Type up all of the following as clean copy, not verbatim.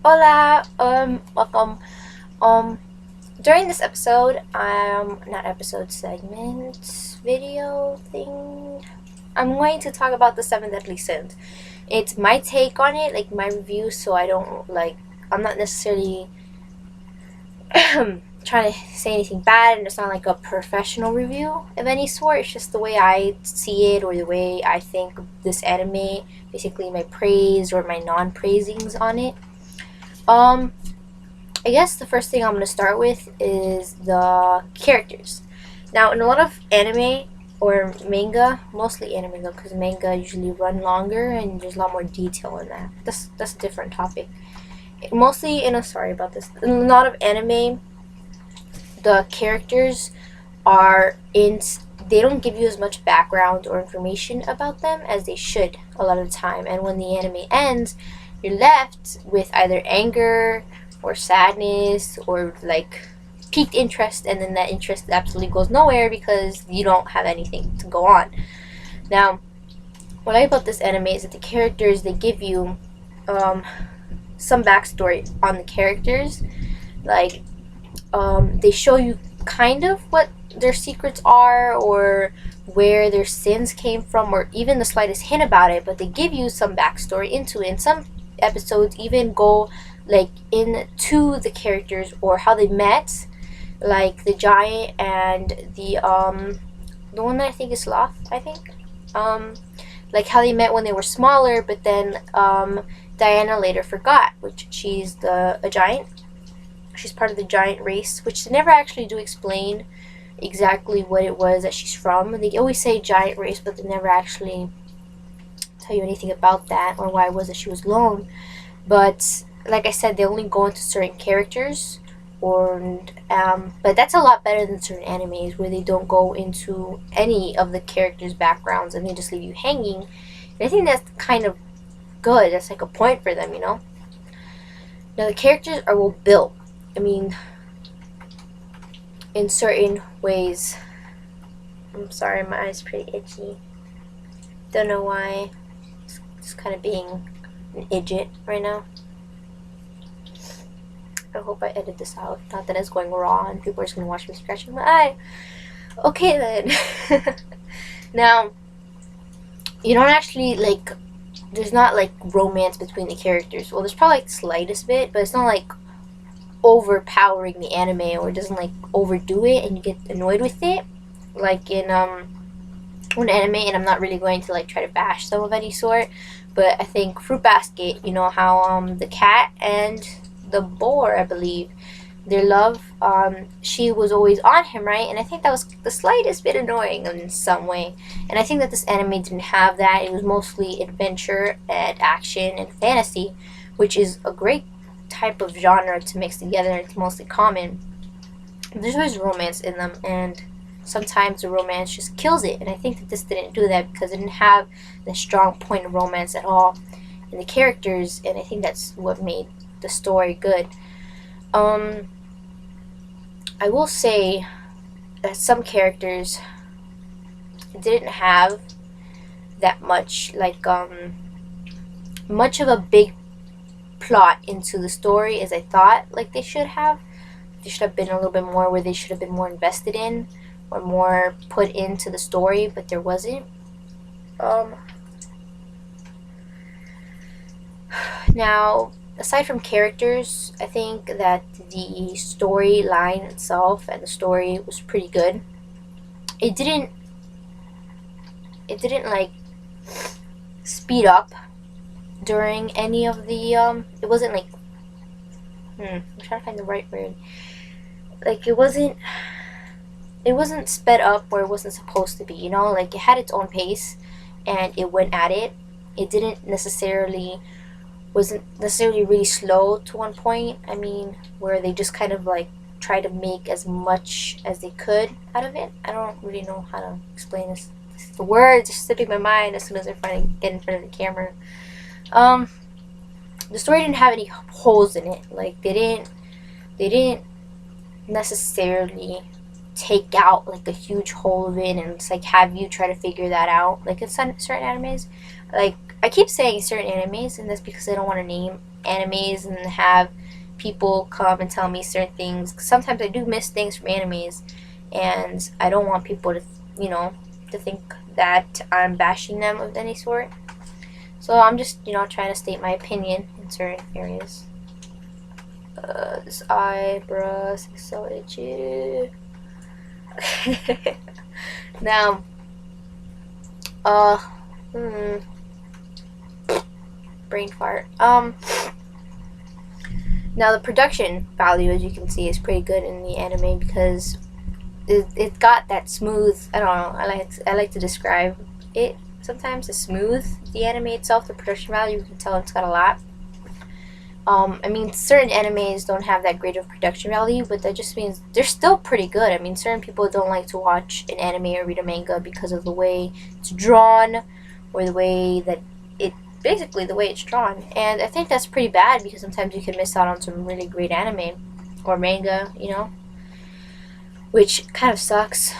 Hola, welcome. Um, During this episode, not episode segment, video thing, I'm going to talk about the seven deadly sins. It's my take on it, like my review, so I'm not necessarily trying to say anything bad, and it's not like a professional review of any sort. It's just the way I see it or the way I think of this anime, basically my praise or my non-praisings on it. Um, I guess the first thing I'm going to start with is the characters. Now, in a lot of anime or manga, mostly anime though, because manga usually run longer and there's a lot more detail in that. That's a different topic. Mostly in a sorry about this. In a lot of anime, the characters are in. They don't give you as much background or information about them as they should a lot of the time. And when the anime ends, you're left with either anger or sadness or like piqued interest, and then that interest absolutely goes nowhere because you don't have anything to go on. Now, what I like about this anime is that the characters, they give you um, some backstory on the characters. Like, they show you kind of what their secrets are or where their sins came from or even the slightest hint about it, but they give you some backstory into it. And some episodes even go like into the characters or how they met, like the giant and the one that I think is Sloth, I think. Um like how they met when they were smaller, but then Diana later forgot, which she's the a giant. She's part of the giant race, which they never actually do explain exactly what it was that she's from. They always say giant race, but they never actually tell you anything about that or why it was that she was alone. But like I said, they only go into certain characters, or but that's a lot better than certain animes where they don't go into any of the characters' backgrounds and they just leave you hanging. And I think that's kind of good. That's like a point for them, you know. Now the characters are well built. I mean, in certain ways. I'm sorry, my eye's pretty itchy. Don't know why. Just kind of being an idiot right now. I hope I edit this out. Not that it's going raw and people are just gonna watch me scratching my eye. Okay then. Now, you don't actually like. There's not like romance between the characters. Well, there's probably like the slightest bit, but it's not like overpowering the anime or it doesn't like overdo it and you get annoyed with it. Like in an anime, and I'm not really going to like try to bash some of any sort, but I think Fruit Basket, you know how the cat and the boar, I believe, their love, she was always on him, right? And I think that was the slightest bit annoying in some way. And I think that this anime didn't have that. It was mostly adventure and action and fantasy, which is a great type of genre to mix together. It's mostly common. There's always romance in them, and sometimes the romance just kills it. And I think that this didn't do that because it didn't have the strong point of romance at all in the characters, and I think that's what made the story good. Um, I will say that some characters didn't have that much, like, much of a big plot into the story as I thought like they should have. There should have been a little bit more where they should have been more invested in or more put into the story, but there wasn't. Um, Now, aside from characters, I think that the storyline itself and the story was pretty good. It didn't. It didn't like speed up during any of the. It wasn't like. I'm trying to find the right word. Like it wasn't. It wasn't sped up where it wasn't supposed to be. You know, like it had its own pace, and it went at it. It didn't necessarily wasn't necessarily really slow to one point. I mean, where they just kind of like try to make as much as they could out of it. I don't really know how to explain this. The words are slipping my mind as soon as I finally get in front of the camera. Um, the story didn't have any holes in it. Like they didn't necessarily take out like a huge hole of it and it's like have you try to figure that out. Like in certain animes, like I keep saying certain animes, and that's because I don't want to name animes and have people come and tell me certain things. 'Cause sometimes I do miss things from animes, and I don't want people to, to think that I'm bashing them of any sort. So I'm just, trying to state my opinion in certain areas. This eyebrow is so itchy. Now, brain fart. Now the production value, as you can see, is pretty good in the anime because it got that smooth. I don't know. I like to describe it sometimes as smooth. The anime itself, the production value, you can tell it's got a lot. I mean, certain animes don't have that great of production value, but that just means they're still pretty good. I mean, certain people don't like to watch an anime or read a manga because of the way it's drawn or the way that basically the way it's drawn. And I think that's pretty bad because sometimes you can miss out on some really great anime or manga, which kind of sucks.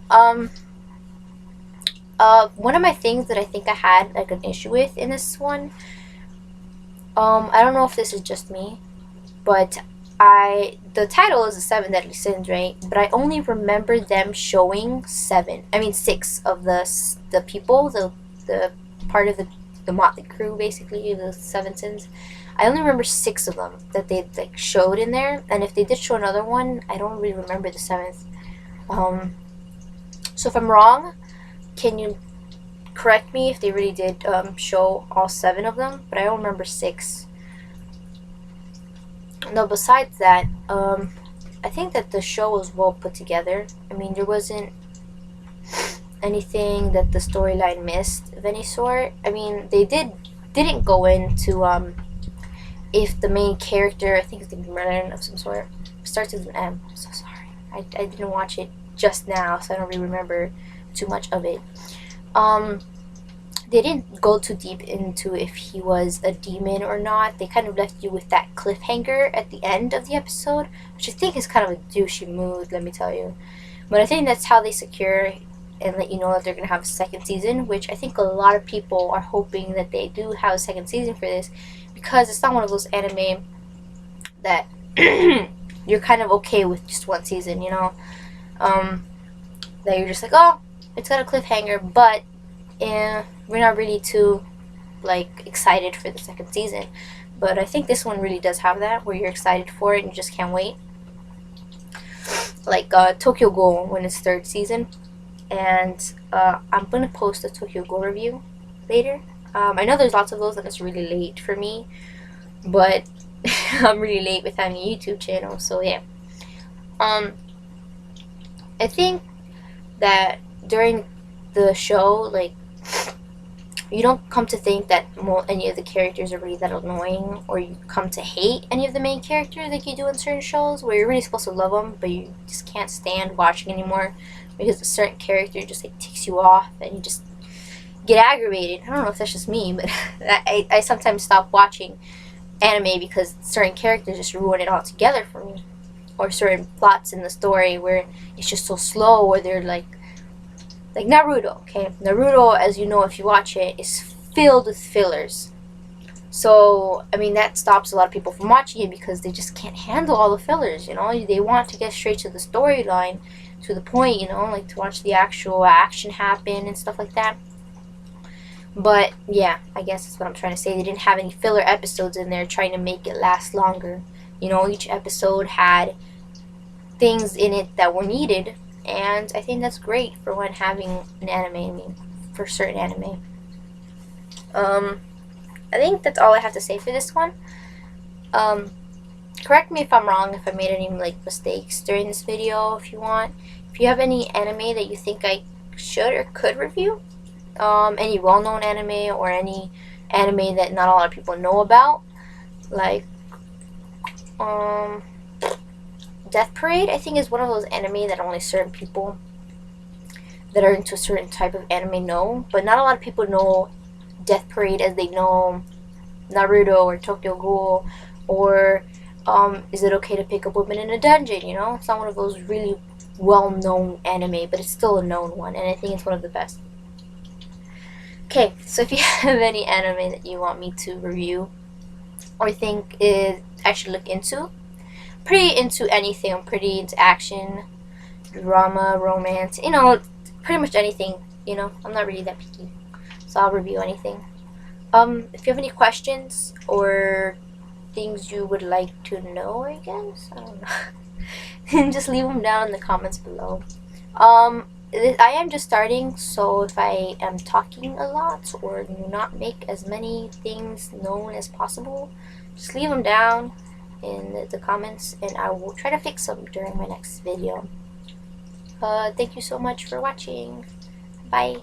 One of my things that I think I had like an issue with in this one, I don't know if this is just me, but the title is the Seven Deadly Sins, right? But I only remember them showing 6 of the people, the part of the motley crew, basically, the 7 sins. I only remember 6 of them that they like showed in there, and if they did show another one, I don't really remember the 7th. So if I'm wrong, can you correct me if they really did show all 7 of them? But I don't remember 6. No, besides that, I think that the show was well put together. I mean, there wasn't anything that the storyline missed of any sort. I mean, they didn't go into if the main character, I think it's Merlin of some sort, starts with an M. I'm so sorry. I didn't watch it just now, so I don't really remember too much of it. They didn't go too deep into if he was a demon or not. They kind of left you with that cliffhanger at the end of the episode, which I think is kind of a douchey move, let me tell you. But I think that's how they secure and let you know that they're going to have a second season, which I think a lot of people are hoping that they do have a second season for this, because it's not one of those anime that you're kind of okay with just one season, that you're just like, oh, it's got a cliffhanger, but we're not really too excited for the second season. But I think this one really does have that, where you're excited for it and you just can't wait. Like Tokyo Ghoul when it's 3rd season. And I'm going to post a Tokyo Ghoul review later. I know there's lots of those and it's really late for me, but I'm really late with having a YouTube channel, so yeah. I think that during the show, you don't come to think that any of the characters are really that annoying, or you come to hate any of the main characters like you do in certain shows where you're really supposed to love them, but you just can't stand watching anymore because a certain character just ticks you off and you just get aggravated. I don't know if that's just me, but I sometimes stop watching anime because certain characters just ruin it all together for me, or certain plots in the story where it's just so slow, or they're like Naruto. Okay, Naruto, as you know if you watch it, is filled with fillers. So I mean that stops a lot of people from watching it because they just can't handle all the fillers. They want to get straight to the storyline, to the point. To watch the actual action happen and stuff like that. But yeah, I guess that's what I'm trying to say. They didn't have any filler episodes in there trying to make it last longer. Each episode had things in it that were needed, and I think that's great for when having an anime, for certain anime. I think that's all I have to say for this one. Correct me if I'm wrong, if I made any mistakes during this video, if you want. If you have any anime that you think I should or could review, any well-known anime or any anime that not a lot of people know about, Death Parade, I think, is one of those anime that only certain people that are into a certain type of anime know, but not a lot of people know Death Parade as they know Naruto or Tokyo Ghoul, or Is It Okay to Pick Up Women in a Dungeon, It's not one of those really well-known anime, but it's still a known one, and I think it's one of the best. Okay, so if you have any anime that you want me to review or think I should look into, pretty into anything. I'm pretty into action, drama, romance, pretty much anything. I'm not really that picky, so I'll review anything. If you have any questions or things you would like to know, I guess I don't know, just leave them down in the comments below. I am just starting, so if I am talking a lot or do not make as many things known as possible, just leave them down in the comments and I will try to fix them during my next video. Thank you so much for watching. Bye.